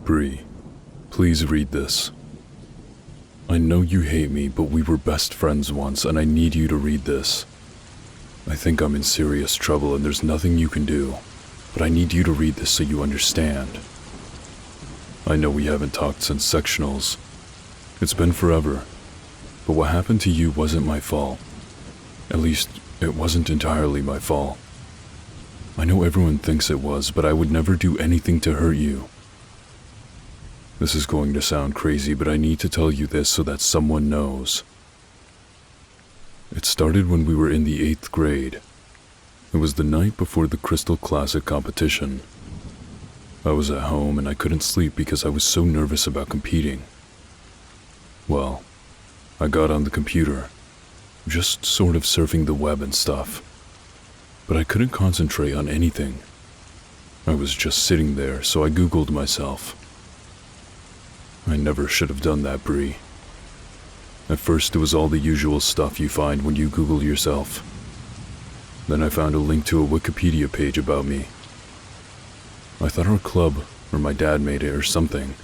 Bree, please read this. I know you hate me, but we were best friends once, and I need you to read this. I think I'm in serious trouble and there's nothing you can do, but I need you to read this so you understand. I know we haven't talked since sectionals. It's been forever, but what happened to you wasn't my fault. At least, it wasn't entirely my fault. I know everyone thinks it was, but I would never do anything to hurt you. This is going to sound crazy, but I need to tell you this so that someone knows. It started when we were in the 8th grade. It was the night before the Crystal Classic competition. I was at home and I couldn't sleep because I was so nervous about competing. Well, I got on the computer, just sort of surfing the web and stuff. But I couldn't concentrate on anything. I was just sitting there, so I Googled myself. I never should have done that, Bree. At first, it was all the usual stuff you find when you Google yourself. Then I found a link to a Wikipedia page about me. I thought our club, or my dad made it or something.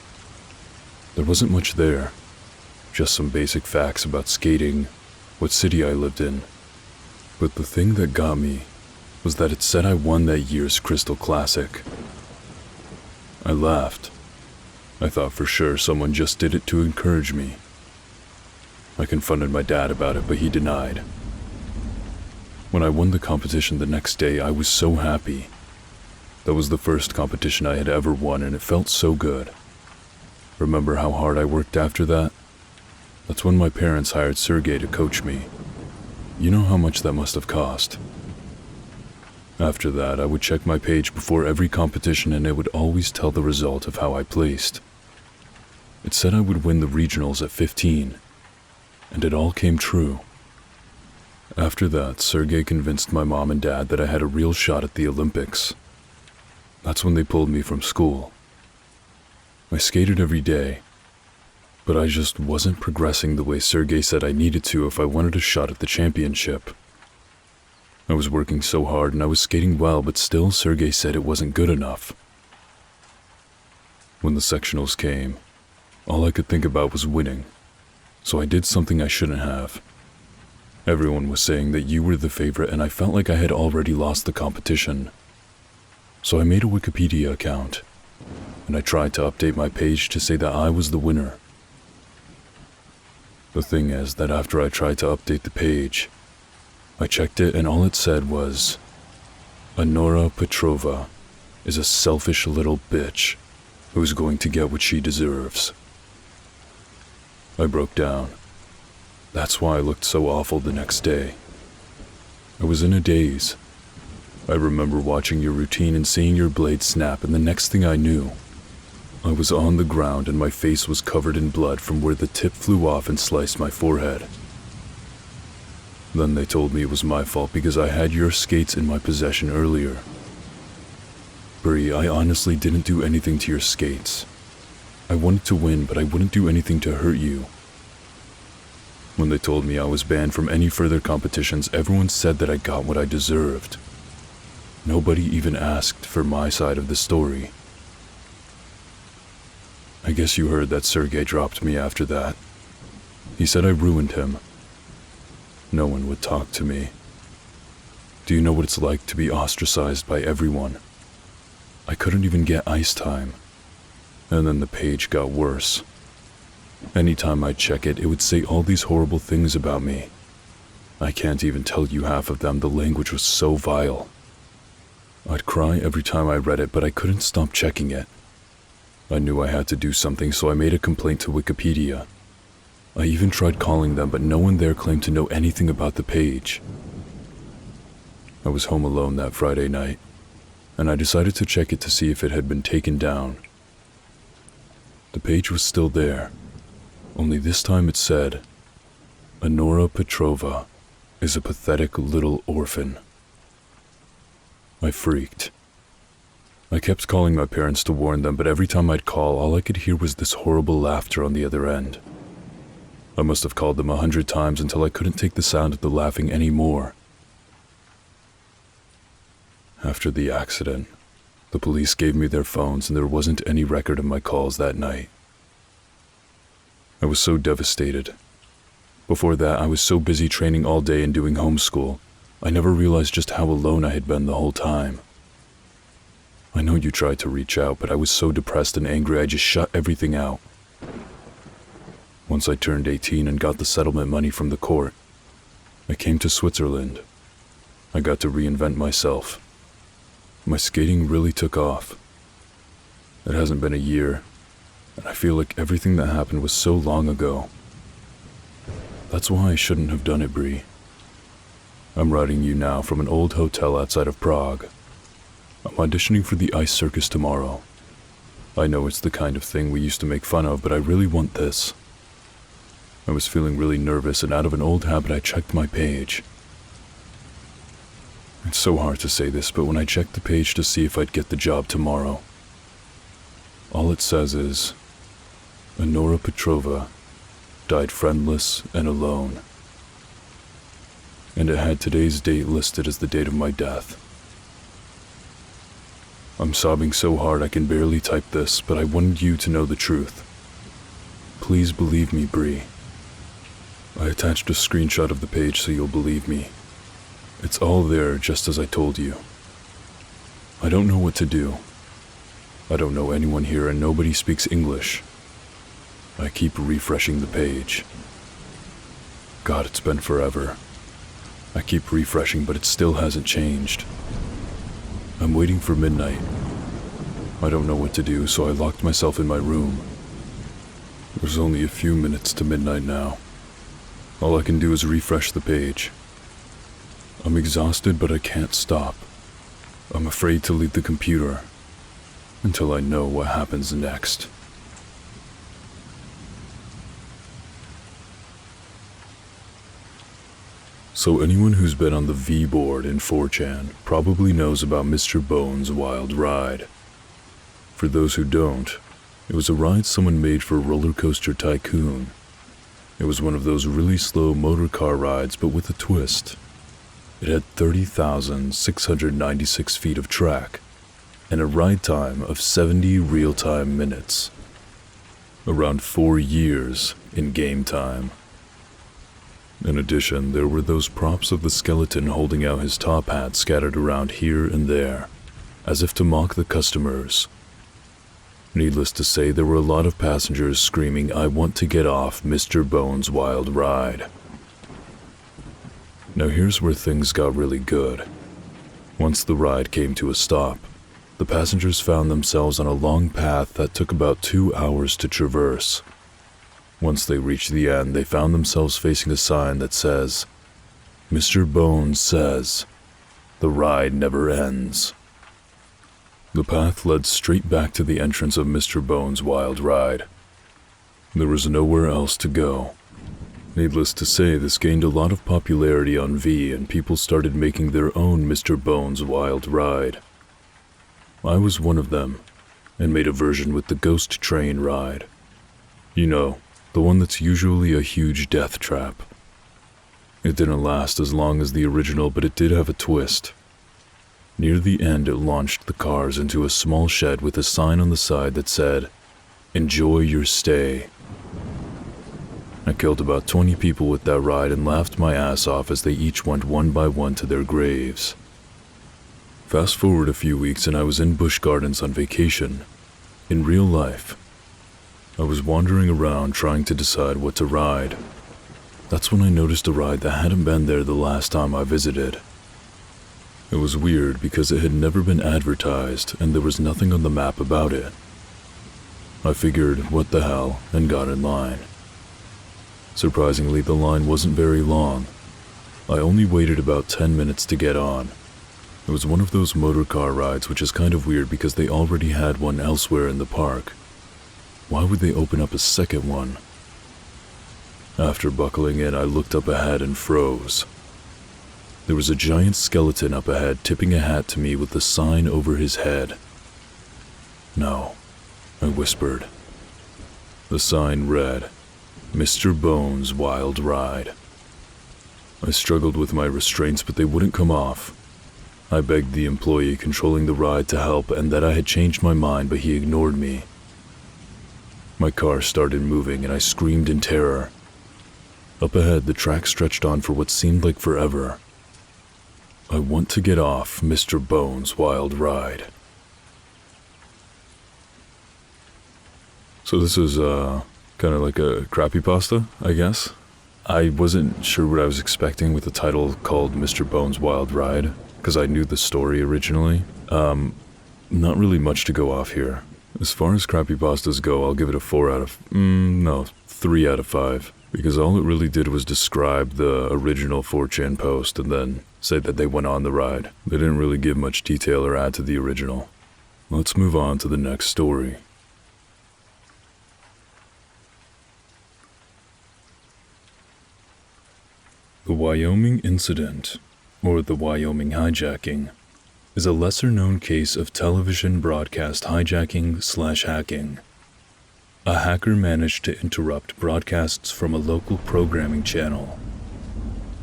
There wasn't much there, just some basic facts about skating, what city I lived in. But the thing that got me was that it said I won that year's Crystal Classic. I laughed. I thought for sure someone just did it to encourage me. I confronted my dad about it, but he denied. When I won the competition the next day, I was so happy. That was the first competition I had ever won, and it felt so good. Remember how hard I worked after that? That's when my parents hired Sergey to coach me. You know how much that must have cost. After that, I would check my page before every competition, and it would always tell the result of how I placed. It said I would win the regionals at 15, and it all came true. After that, Sergey convinced my mom and dad that I had a real shot at the Olympics. That's when they pulled me from school. I skated every day, but I just wasn't progressing the way Sergey said I needed to if I wanted a shot at the championship. I was working so hard and I was skating well, but still Sergey said it wasn't good enough. When the sectionals came, all I could think about was winning, so I did something I shouldn't have. Everyone was saying that you were the favorite, and I felt like I had already lost the competition. So I made a Wikipedia account, and I tried to update my page to say that I was the winner. The thing is that after I tried to update the page, I checked it and all it said was, Annora Petrova is a selfish little bitch who's going to get what she deserves. I broke down. That's why I looked so awful the next day. I was in a daze. I remember watching your routine and seeing your blade snap, and the next thing I knew, I was on the ground and my face was covered in blood from where the tip flew off and sliced my forehead. Then they told me it was my fault because I had your skates in my possession earlier. Bree, I honestly didn't do anything to your skates. I wanted to win, but I wouldn't do anything to hurt you. When they told me I was banned from any further competitions, everyone said that I got what I deserved. Nobody even asked for my side of the story. I guess you heard that Sergey dropped me after that. He said I ruined him. No one would talk to me. Do you know what it's like to be ostracized by everyone? I couldn't even get ice time. And then the page got worse. Anytime I'd check it, it would say all these horrible things about me. I can't even tell you half of them, the language was so vile. I'd cry every time I read it, but I couldn't stop checking it. I knew I had to do something, so I made a complaint to Wikipedia. I even tried calling them, but no one there claimed to know anything about the page. I was home alone that Friday night, and I decided to check it to see if it had been taken down. The page was still there, only this time it said, Annora Petrova is a pathetic little orphan. I freaked. I kept calling my parents to warn them, but every time I'd call, all I could hear was this horrible laughter on the other end. I must have called them 100 times until I couldn't take the sound of the laughing anymore. After the accident, The police gave me their phones and there wasn't any record of my calls that night. I was so devastated. Before that, I was so busy training all day and doing homeschool, I never realized just how alone I had been the whole time. I know you tried to reach out, but I was so depressed and angry I just shut everything out. Once I turned 18 and got the settlement money from the court, I came to Switzerland. I got to reinvent myself. My skating really took off. It hasn't been a year, and I feel like everything that happened was so long ago. That's why I shouldn't have done it, Bree. I'm writing you now from an old hotel outside of Prague. I'm auditioning for the ice circus tomorrow. I know it's the kind of thing we used to make fun of, but I really want this. I was feeling really nervous, and out of an old habit I checked my page. It's so hard to say this, but when I checked the page to see if I'd get the job tomorrow, all it says is, Annora Petrova died friendless and alone. And it had today's date listed as the date of my death. I'm sobbing so hard I can barely type this, but I wanted you to know the truth. Please believe me, Bree. I attached a screenshot of the page so you'll believe me. It's all there just as I told you. I don't know what to do. I don't know anyone here and nobody speaks English. I keep refreshing the page. God, it's been forever. I keep refreshing, but it still hasn't changed. I'm waiting for midnight. I don't know what to do, so I locked myself in my room. There's only a few minutes to midnight now. All I can do is refresh the page. I'm exhausted, but I can't stop. I'm afraid to leave the computer until I know what happens next. So anyone who's been on the V board in 4chan probably knows about Mr. Bones' wild ride. For those who don't, it was a ride someone made for Roller Coaster Tycoon. It was one of those really slow motor car rides, but with a twist. It had 30,696 feet of track and a ride time of 70 real-time minutes. Around 4 years in game time. In addition, there were those props of the skeleton holding out his top hat scattered around here and there, as if to mock the customers. Needless to say, there were a lot of passengers screaming, "I want to get off Mr. Bones' wild ride." Now here's where things got really good. Once the ride came to a stop, the passengers found themselves on a long path that took about 2 hours to traverse. Once they reached the end, they found themselves facing a sign that says, "Mr. Bones says, the ride never ends." The path led straight back to the entrance of Mr. Bones' wild ride. There was nowhere else to go. Needless to say, this gained a lot of popularity on V, and people started making their own Mr. Bones' wild ride. I was one of them, and made a version with the ghost train ride. You know, the one that's usually a huge death trap. It didn't last as long as the original, but it did have a twist. Near the end, it launched the cars into a small shed with a sign on the side that said, "Enjoy your stay." I killed about 20 people with that ride and laughed my ass off as they each went one by one to their graves. Fast forward a few weeks and I was in Busch Gardens on vacation. In real life. I was wandering around trying to decide what to ride. That's when I noticed a ride that hadn't been there the last time I visited. It was weird because it had never been advertised and there was nothing on the map about it. I figured, what the hell, and got in line. Surprisingly, the line wasn't very long. I only waited about 10 minutes to get on. It was one of those motor car rides, which is kind of weird because they already had one elsewhere in the park. Why would they open up a second one? After buckling in, I looked up ahead and froze. There was a giant skeleton up ahead tipping a hat to me with the sign over his head. "No," I whispered. The sign read, "Mr. Bones' wild ride." I struggled with my restraints, but they wouldn't come off. I begged the employee controlling the ride to help and that I had changed my mind, but he ignored me. My car started moving and I screamed in terror. Up ahead, the track stretched on for what seemed like forever. I want to get off Mr. Bones' wild ride. So this is kind of like a creepypasta, I guess. I wasn't sure what I was expecting with the title called Mr. Bones' Wild Ride, because I knew the story originally. Not really much to go off here. As far as creepypastas go, I'll give it a 3 out of 5, because all it really did was describe the original 4chan post and then say that they went on the ride. They didn't really give much detail or add to the original. Let's move on to the next story. The Wyoming Incident, or the Wyoming hijacking, is a lesser-known case of television broadcast hijacking/hacking. A hacker managed to interrupt broadcasts from a local programming channel,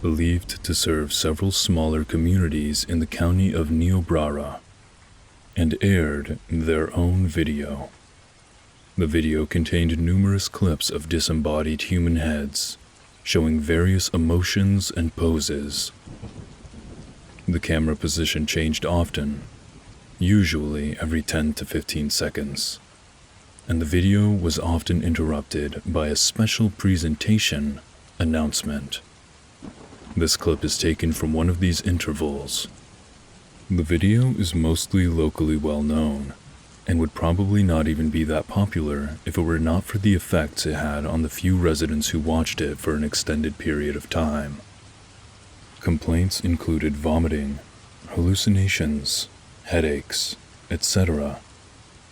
believed to serve several smaller communities in the county of Niobrara, and aired their own video. The video contained numerous clips of disembodied human heads, showing various emotions and poses. The camera position changed often, usually every 10 to 15 seconds, and the video was often interrupted by a special presentation announcement. This clip is taken from one of these intervals. The video is mostly locally well known, and would probably not even be that popular if it were not for the effects it had on the few residents who watched it for an extended period of time. Complaints included vomiting, hallucinations, headaches, etc.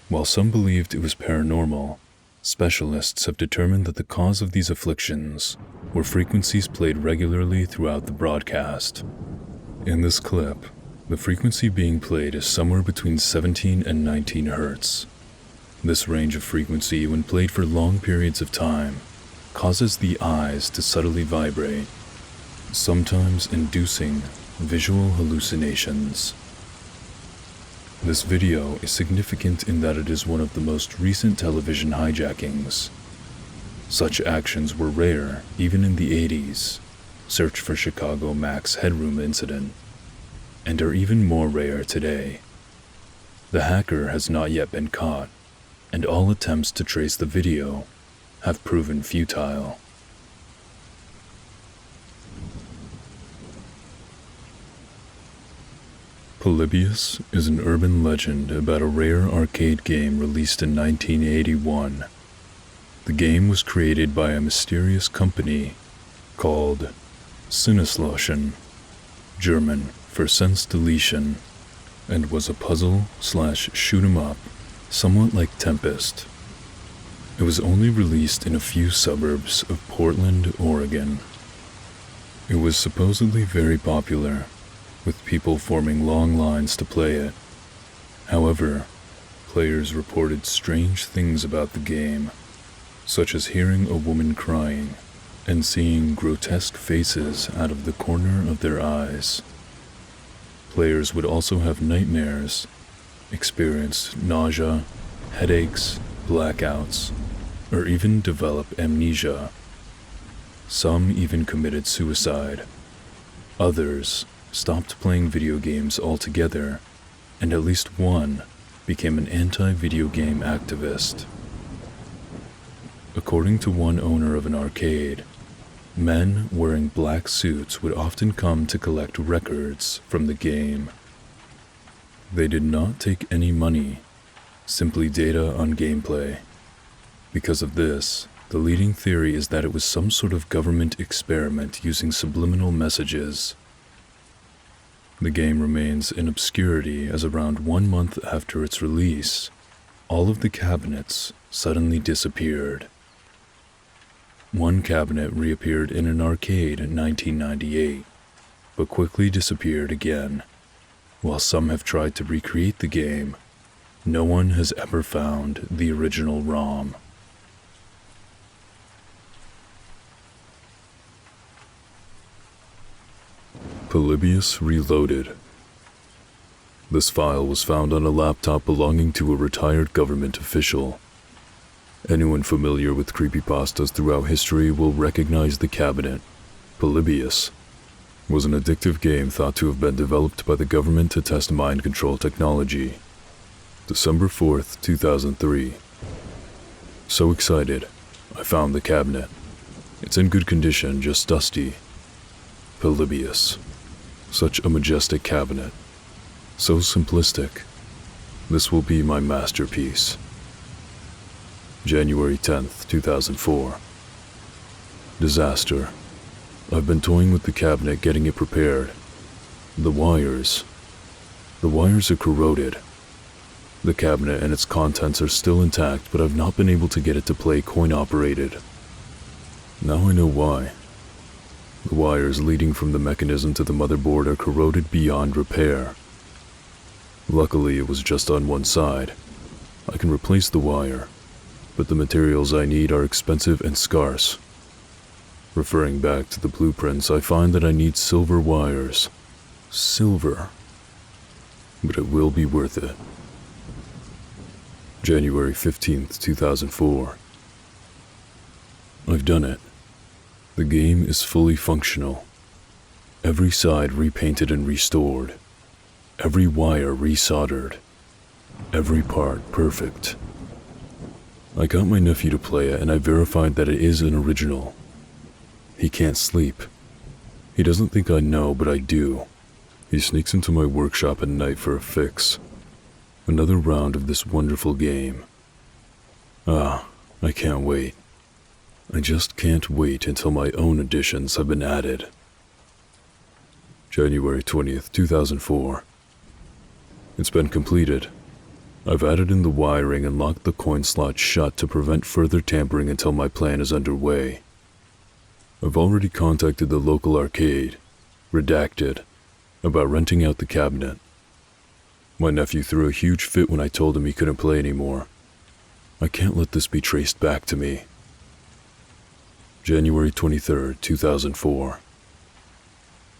While some believed it was paranormal, specialists have determined that the cause of these afflictions were frequencies played regularly throughout the broadcast. In this clip, the frequency being played is somewhere between 17 and 19 Hz. This range of frequency, when played for long periods of time, causes the eyes to subtly vibrate, sometimes inducing visual hallucinations. This video is significant in that it is one of the most recent television hijackings. Such actions were rare even in the 80s, search for Chicago Max Headroom Incident, and are even more rare today. The hacker has not yet been caught, and all attempts to trace the video have proven futile. Polybius is an urban legend about a rare arcade game released in 1981. The game was created by a mysterious company called Sinneslöschen, German for sense deletion, and was a puzzle/shoot-'em-up, somewhat like Tempest. It was only released in a few suburbs of Portland, Oregon. It was supposedly very popular, with people forming long lines to play it. However, players reported strange things about the game, such as hearing a woman crying and seeing grotesque faces out of the corner of their eyes. Players would also have nightmares, experience nausea, headaches, blackouts, or even develop amnesia. Some even committed suicide. Others stopped playing video games altogether, and at least one became an anti-video game activist. According to one owner of an arcade, men wearing black suits would often come to collect records from the game. They did not take any money, simply data on gameplay. Because of this, the leading theory is that it was some sort of government experiment using subliminal messages. The game remains in obscurity as around 1 month after its release, all of the cabinets suddenly disappeared. One cabinet reappeared in an arcade in 1998, but quickly disappeared again. While some have tried to recreate the game, no one has ever found the original ROM. Polybius Reloaded. This file was found on a laptop belonging to a retired government official. Anyone familiar with creepypastas throughout history will recognize the cabinet. Polybius was an addictive game thought to have been developed by the government to test mind control technology. December 4th, 2003. So excited, I found the cabinet. It's in good condition, just dusty. Polybius. Such a majestic cabinet. So simplistic. This will be my masterpiece. January 10th, 2004. Disaster. I've been toying with the cabinet, getting it prepared. The wires are corroded. The cabinet and its contents are still intact, but I've not been able to get it to play coin-operated. Now I know why. The wires leading from the mechanism to the motherboard are corroded beyond repair. Luckily, it was just on one side. I can replace the wire, but the materials I need are expensive and scarce. Referring back to the blueprints, I find that I need silver wires. Silver. But it will be worth it. January 15th, 2004. I've done it. The game is fully functional. Every side repainted and restored. Every wire resoldered. Every part perfect. I got my nephew to play it and I verified that it is an original. He can't sleep. He doesn't think I know, but I do. He sneaks into my workshop at night for a fix. Another round of this wonderful game. I can't wait. I just can't wait until my own additions have been added. January 20th, 2004. It's been completed. I've added in the wiring and locked the coin slot shut to prevent further tampering until my plan is underway. I've already contacted the local arcade, Redacted, about renting out the cabinet. My nephew threw a huge fit when I told him he couldn't play anymore. I can't let this be traced back to me. January 23rd, 2004.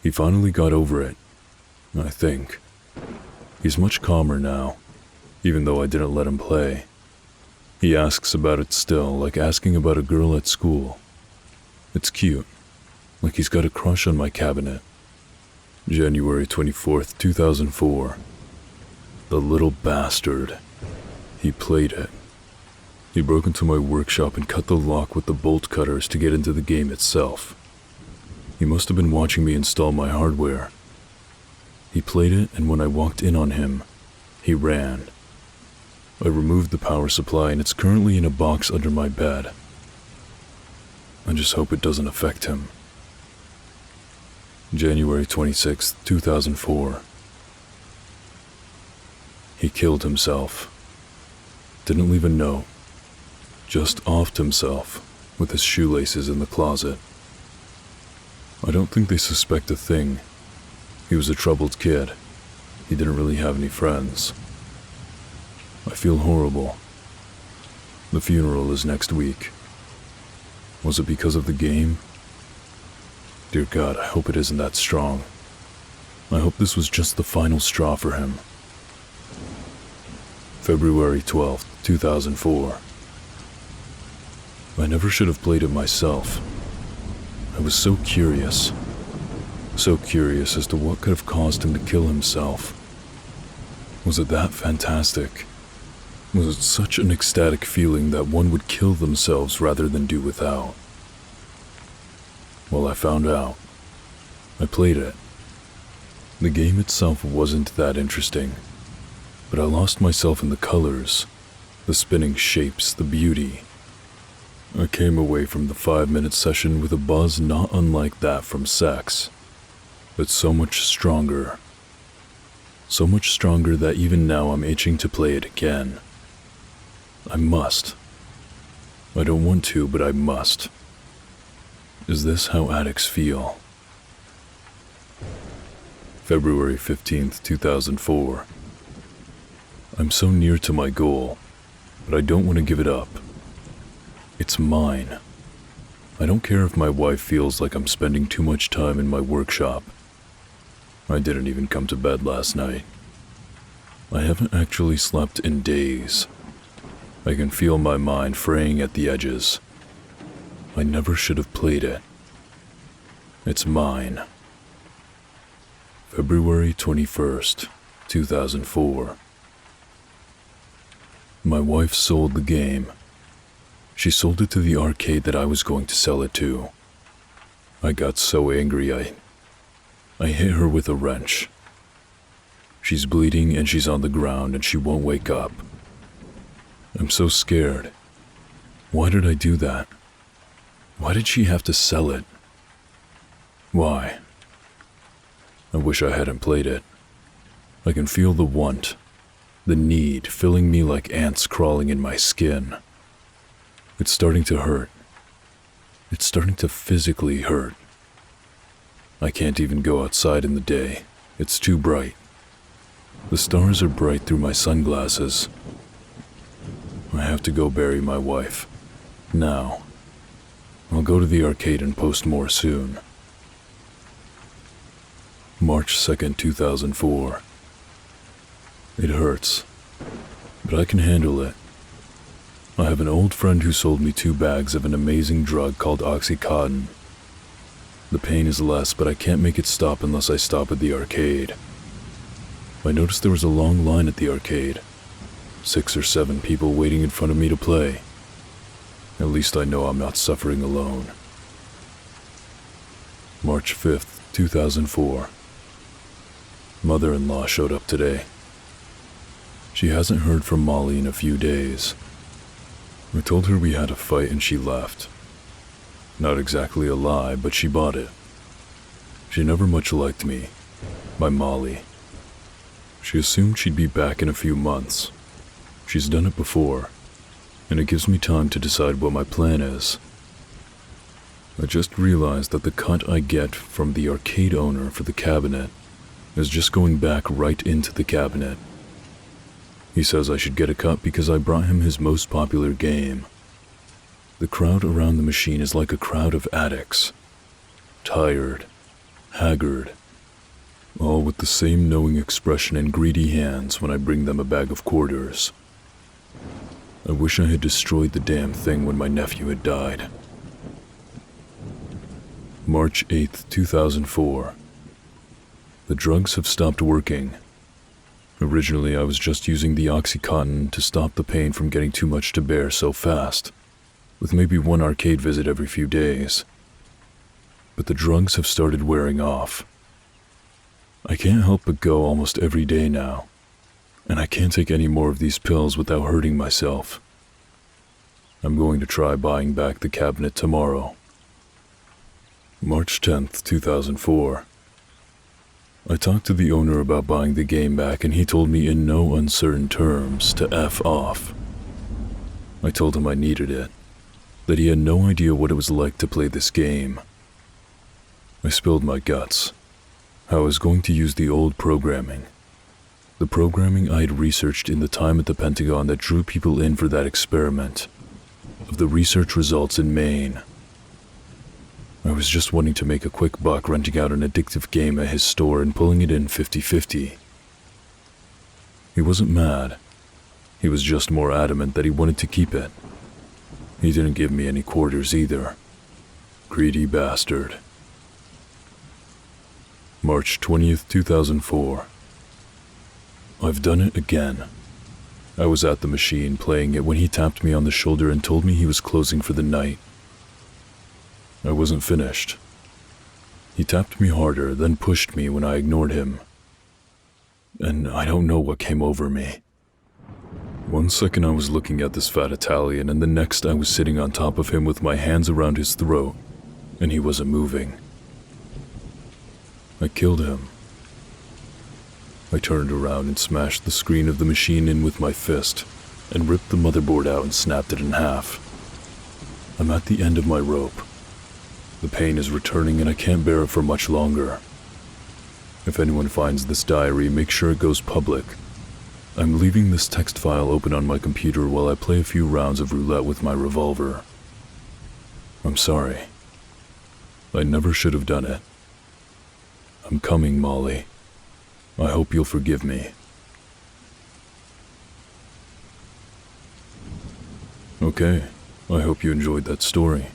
He finally got over it, I think. He's much calmer now, even though I didn't let him play. He asks about it still, like asking about a girl at school. It's cute, like he's got a crush on my cabinet. January 24th, 2004. The little bastard. He played it. He broke into my workshop and cut the lock with the bolt cutters to get into the game itself. He must have been watching me install my hardware. He played it, and when I walked in on him, he ran. I removed the power supply and it's currently in a box under my bed. I just hope it doesn't affect him. January 26th, 2004. He killed himself. Didn't leave a note. Just offed himself with his shoelaces in the closet. I don't think they suspect a thing. He was a troubled kid. He didn't really have any friends. I feel horrible. The funeral is next week. Was it because of the game? Dear God, I hope it isn't that strong. I hope this was just the final straw for him. February 12th, 2004. I never should have played it myself. I was so curious as to what could have caused him to kill himself. Was it that fantastic? Was it such an ecstatic feeling that one would kill themselves rather than do without? Well, I found out. I played it. The game itself wasn't that interesting, but I lost myself in the colors, the spinning shapes, the beauty. I came away from the 5-minute session with a buzz not unlike that from sex, but so much stronger. So much stronger that even now I'm itching to play it again. I must. I don't want to, but I must. Is this how addicts feel? February 15th, 2004. I'm so near to my goal, but I don't want to give it up. It's mine. I don't care if my wife feels like I'm spending too much time in my workshop. I didn't even come to bed last night. I haven't actually slept in days. I can feel my mind fraying at the edges. I never should have played it. It's mine. February 21st, 2004. My wife sold the game. She sold it to the arcade that I was going to sell it to. I got so angry I hit her with a wrench. She's bleeding and she's on the ground and she won't wake up. I'm so scared. Why did I do that? Why did she have to sell it? Why? I wish I hadn't played it. I can feel the want, the need filling me like ants crawling in my skin. It's starting to hurt. It's starting to physically hurt. I can't even go outside in the day. It's too bright. The stars are bright through my sunglasses. I have to go bury my wife. Now. I'll go to the arcade and post more soon. March 2nd, 2004. It hurts, but I can handle it. I have an old friend who sold me 2 bags of an amazing drug called Oxycontin. The pain is less, but I can't make it stop unless I stop at the arcade. I noticed there was a long line at the arcade. 6 or 7 people waiting in front of me to play. At least I know I'm not suffering alone. March 5th, 2004. Mother-in-law showed up today. She hasn't heard from Molly in a few days. I told her we had a fight and she left. Not exactly a lie, but she bought it. She never much liked me, my Molly. She assumed she'd be back in a few months. She's done it before, and it gives me time to decide what my plan is. I just realized that the cut I get from the arcade owner for the cabinet is just going back right into the cabinet. He says I should get a cut because I brought him his most popular game. The crowd around the machine is like a crowd of addicts. Tired, haggard, all with the same knowing expression and greedy hands when I bring them a bag of quarters. I wish I had destroyed the damn thing when my nephew had died. March 8th, 2004. The drugs have stopped working. Originally, I was just using the Oxycontin to stop the pain from getting too much to bear so fast, with maybe 1 arcade visit every few days. But the drugs have started wearing off. I can't help but go almost every day now, and I can't take any more of these pills without hurting myself. I'm going to try buying back the cabinet tomorrow. March 10th, 2004. I talked to the owner about buying the game back and he told me in no uncertain terms to F off. I told him I needed it, that he had no idea what it was like to play this game. I spilled my guts. How I was going to use the old programming. The programming I had researched in the time at the Pentagon that drew people in for that experiment, of the research results in Maine. I was just wanting to make a quick buck renting out an addictive game at his store and pulling it in 50-50. He wasn't mad. He was just more adamant that he wanted to keep it. He didn't give me any quarters either. Greedy bastard. March 20th, 2004. I've done it again. I was at the machine playing it when he tapped me on the shoulder and told me he was closing for the night. I wasn't finished. He tapped me harder, then pushed me when I ignored him. And I don't know what came over me. 1 second I was looking at this fat Italian, and the next I was sitting on top of him with my hands around his throat, and he wasn't moving. I killed him. I turned around and smashed the screen of the machine in with my fist, and ripped the motherboard out and snapped it in half. I'm at the end of my rope. The pain is returning and I can't bear it for much longer. If anyone finds this diary, make sure it goes public. I'm leaving this text file open on my computer while I play a few rounds of roulette with my revolver. I'm sorry. I never should have done it. I'm coming, Molly. I hope you'll forgive me. Okay, I hope you enjoyed that story.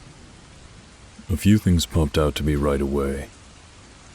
A few things popped out to me right away.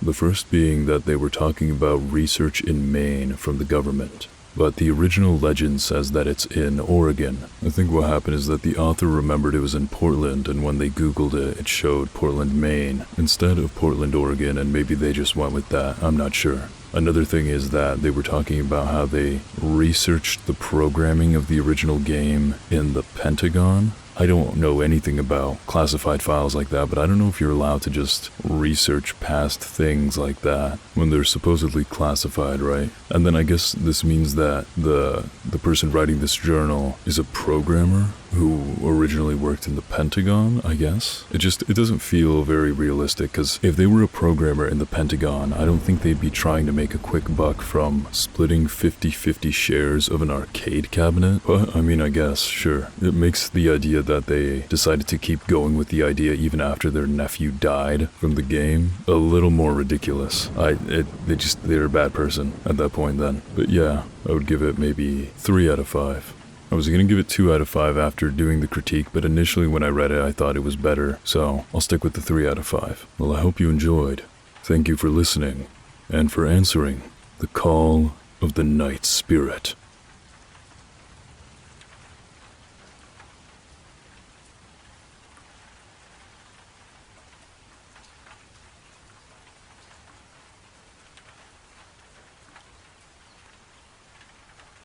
The first being that they were talking about research in Maine from the government, but the original legend says that it's in Oregon. I think what happened is that the author remembered it was in Portland, and when they Googled it, it showed Portland, Maine, instead of Portland, Oregon, and maybe they just went with that, I'm not sure. Another thing is that they were talking about how they researched the programming of the original game in the Pentagon. I don't know anything about classified files like that, but I don't know if you're allowed to just research past things like that when they're supposedly classified, right? And then I guess this means that the person writing this journal is a programmer who originally worked in the Pentagon, I guess. It doesn't feel very realistic, because if they were a programmer in the Pentagon, I don't think they'd be trying to make a quick buck from splitting 50-50 shares of an arcade cabinet. But, I mean, I guess, sure. It makes the idea that they decided to keep going with the idea even after their nephew died from the game a little more ridiculous. They're a bad person at that point then. But yeah, I would give it maybe 3 out of 5. I was going to give it 2 out of 5 after doing the critique, but initially when I read it, I thought it was better, so I'll stick with the 3 out of 5. Well, I hope you enjoyed. Thank you for listening, and for answering the call of the night spirit.